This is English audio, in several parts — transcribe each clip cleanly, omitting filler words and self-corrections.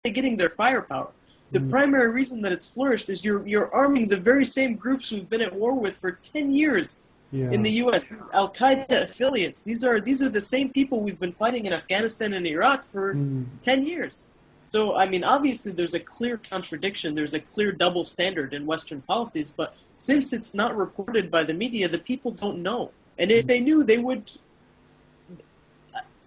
getting their firepower? The primary reason that it's flourished is you're arming the very same groups we've been at war with for 10 years in the U.S. Al-Qaeda affiliates. These are the same people we've been fighting in Afghanistan and Iraq for 10 years. So, I mean, obviously there's a clear contradiction. There's a clear double standard in Western policies. But since it's not reported by the media, the people don't know. And if they knew, they would...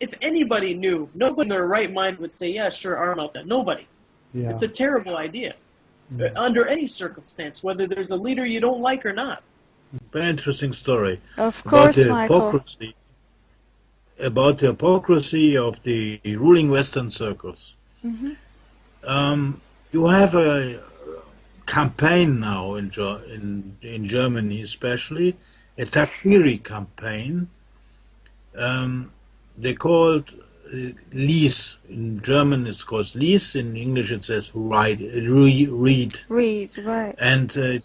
If anybody knew, nobody in their right mind would say, yeah, sure, arm Al-Qaeda. Nobody. Yeah. It's a terrible idea. Under any circumstance, whether there's a leader you don't like or not. Very interesting story. Of course, Michael. About the hypocrisy of the ruling Western circles. You have a campaign now in Germany, especially a Takfiri campaign. They called Lies. In German it's called Lies. In English it says read. Read, right. And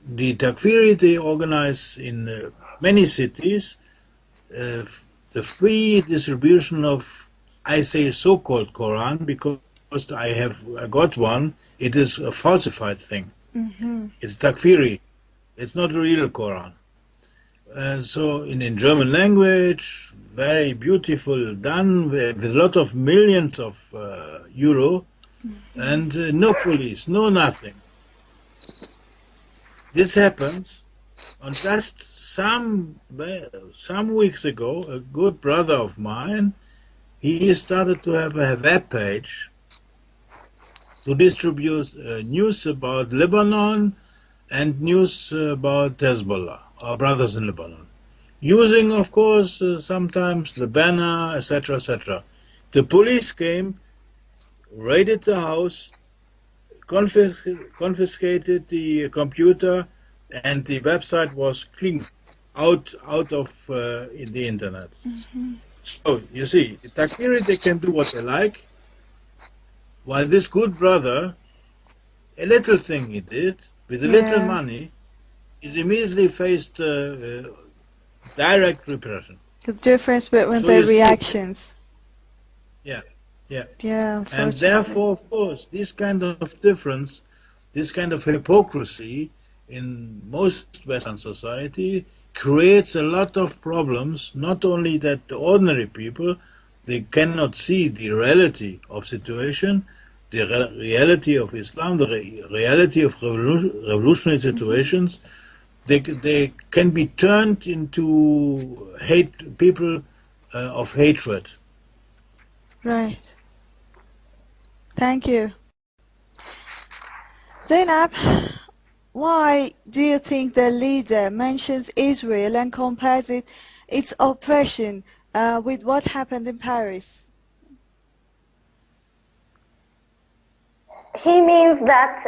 the Takfiri, they organize in many cities the free distribution of, I say, so-called Quran, because I got one. It is a falsified thing. It's Takfiri. It's not a real Quran. So in German language, very beautiful, done with a lot of millions of euro, and no police, no nothing. This happens, and just some weeks ago, a good brother of mine, he started to have a web page to distribute news about Lebanon and news about Hezbollah, our brothers in Lebanon, using, of course, sometimes the banner, etc., etc. The police came, raided the house, confiscated the computer, and the website was cleaned out of the internet. So, you see, the Takfiri, they can do what they like, while this good brother, a little thing he did, with a little money, is immediately faced direct repression. The difference between their reactions. Yeah. And therefore, of course, this kind of difference, this kind of hypocrisy in most Western society creates a lot of problems. Not only that the ordinary people, they cannot see the reality of situation, the reality of Islam, the reality of revolutionary situations. They can be turned into people of hatred. Right. Thank you. Zainab, why do you think the leader mentions Israel and compares its oppression with what happened in Paris? He means that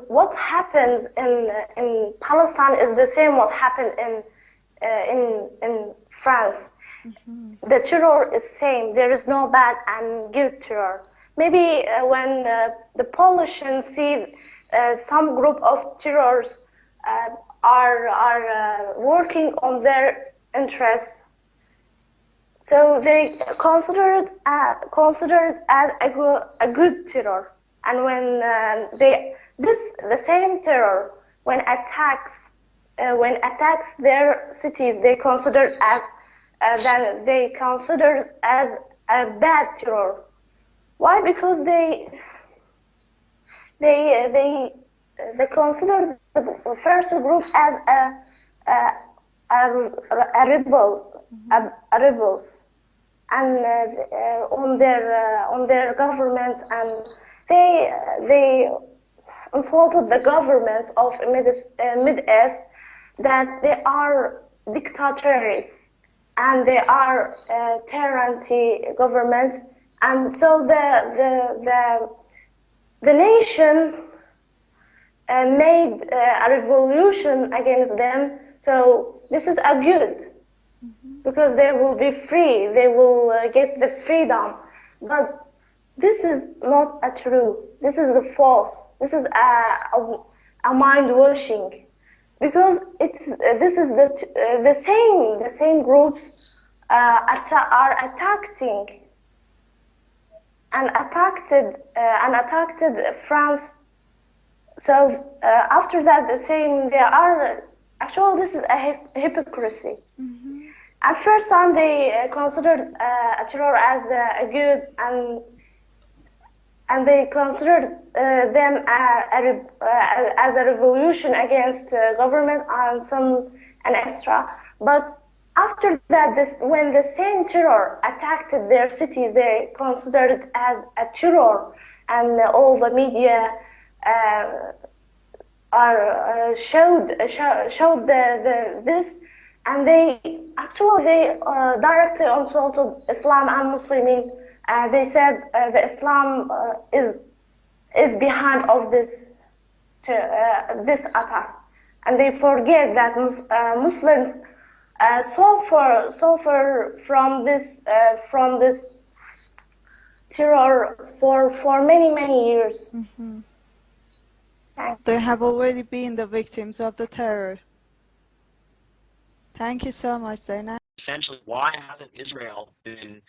what happens in Palestine is the same what happened in France. The terror is same. There is no bad and good terror. Maybe when the politicians see some group of terrorists are working on their interests, so they consider it as a good terror. And when the same terror when attacks their cities, they consider as a bad terror. Why? Because they consider the first group as a rebels, and on their governments, and they insulted the governments of Mid-East that they are dictatorial and they are tyranny governments, and so the nation made a revolution against them. So this is a good, because they will be free, they will get the freedom. But this is not a true. This is the false. This is a mind washing, because this is the same groups are attacking attacked France. So after that, the same they are actually this is a hypocrisy. At first time, they considered terror as a good, and they considered them as a revolution against government and extra. But after that, when the same terror attacked their city, they considered it as a terror, and all the media showed this, and they directly insulted Islam and Muslims. They said the Islam is behind of this attack, and they forget that Muslims suffer from this terror for many years. They have already been the victims of the terror. Thank you so much, Zainab. Essentially, why hasn't Israel been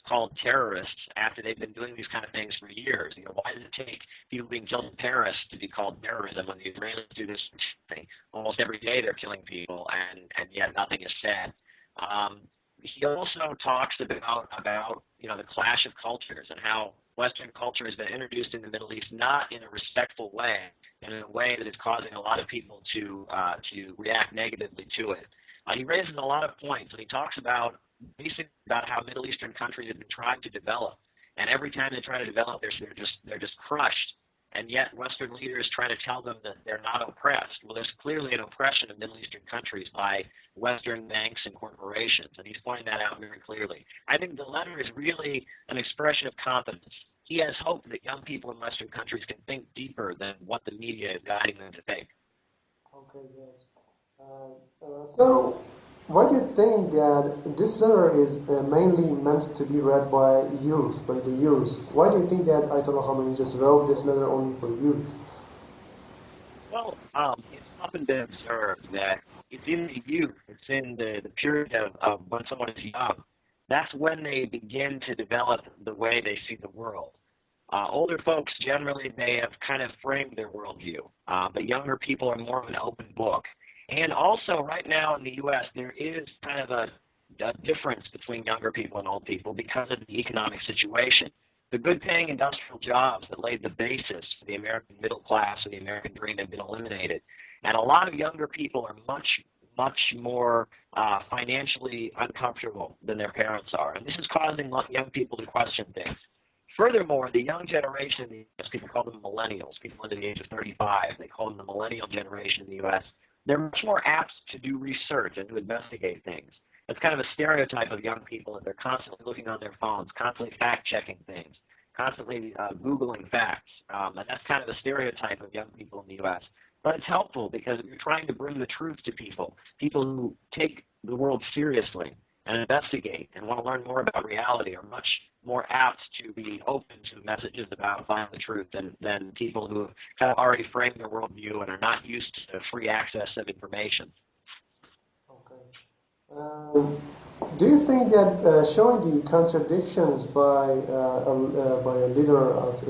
called terrorists after they've been doing these kind of things for years? You know, why does it take people being killed in Paris to be called terrorism when the Israelis do this thing? Almost every day they're killing people, and yet nothing is said. He also talks about you know, the clash of cultures and how Western culture has been introduced in the Middle East not in a respectful way, and in a way that is causing a lot of people to react negatively to it. He raises a lot of points, and he talks about basically about how Middle Eastern countries have been trying to develop, and every time they try to develop, they're just crushed. And yet Western leaders try to tell them that they're not oppressed. Well, there's clearly an oppression of Middle Eastern countries by Western banks and corporations, and he's pointing that out very clearly. I think the letter is really an expression of confidence. He has hope that young people in Western countries can think deeper than what the media is guiding them to think. Okay, yes. So, why do you think that this letter is mainly meant to be read by the youth? Why do you think that Ayatollah Khamenei just wrote this letter only for youth? Well, it's often been observed that it's in the youth, it's in the period of when someone is young. That's when they begin to develop the way they see the world. Older folks, generally, they have kind of framed their worldview, but younger people are more of an open book. And also, right now in the U.S., there is kind of a difference between younger people and old people because of the economic situation. The good-paying industrial jobs that laid the basis for the American middle class and the American dream have been eliminated. And a lot of younger people are much more financially uncomfortable than their parents are. And this is causing young people to question things. Furthermore, the young generation in the U.S., people call them millennials, people under the age of 35, they call them the millennial generation in the U.S., they're much more apt to do research and to investigate things. It's kind of a stereotype of young people that they're constantly looking on their phones, constantly fact-checking things, constantly Googling facts. And that's kind of a stereotype of young people in the U.S. But it's helpful because you're trying to bring the truth to people who take the world seriously and investigate and want to learn more about reality are much more apt to be open to messages about finding the truth than people who have kind of already framed their worldview and are not used to free access of information. Okay. Do you think that showing the contradictions by a leader of,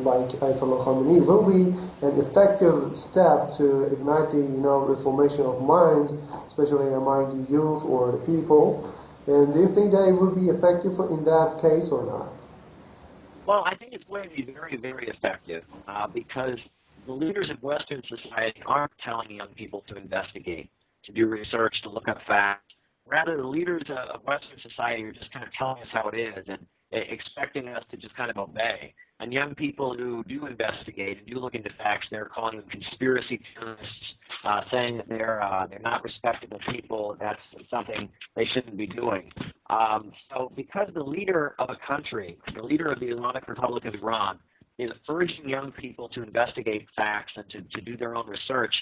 like Ayatollah Khamenei will be an effective step to ignite the reformation of minds, especially among the youth or the people? And do you think that it will be effective in that case or not? Well, I think it's going to be very, very effective because the leaders of Western society aren't telling young people to investigate, to do research, to look up facts. Rather, the leaders of Western society are just kind of telling us how it is and expecting us to just kind of obey. And young people who do investigate and do look into facts, they're calling them conspiracy theorists, saying that they're not respectable people. That's something they shouldn't be doing. So because the leader of a country, the leader of the Islamic Republic of Iran, is urging young people to investigate facts and to do their own research,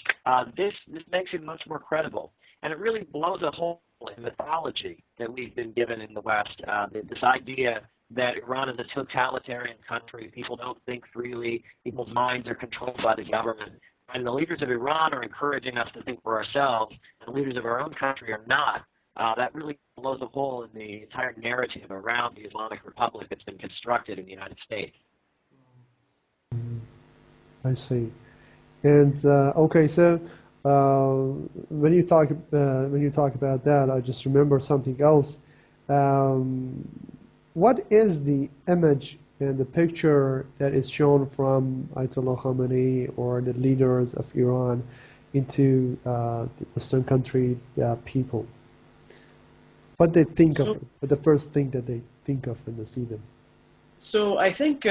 this makes him much more credible. And it really blows a hole in mythology that we've been given in the West, this idea that Iran is a totalitarian country, people don't think freely, people's minds are controlled by the government. And the leaders of Iran are encouraging us to think for ourselves, and the leaders of our own country are not. that really blows a hole in the entire narrative around the Islamic Republic that's been constructed in the United States. I see. And okay, so when you talk about that, I just remember something else. What is the image and the picture that is shown from Ayatollah Khamenei or the leaders of Iran into the Western country people? What they think of it, the first thing that they think of when they see them. So I think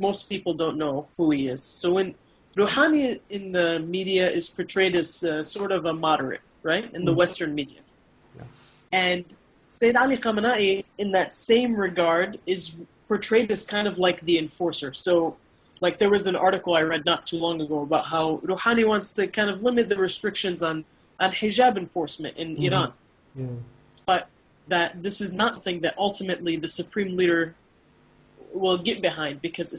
most people don't know who he is. So when Rouhani in the media is portrayed as sort of a moderate, right, in the Western media. Yeah. And Sayyid Ali Khamenei, in that same regard, is portrayed as kind of like the enforcer. So, like there was an article I read not too long ago about how Rouhani wants to kind of limit the restrictions on hijab enforcement in Iran. Yeah. But that this is not something that ultimately the supreme leader will get behind, because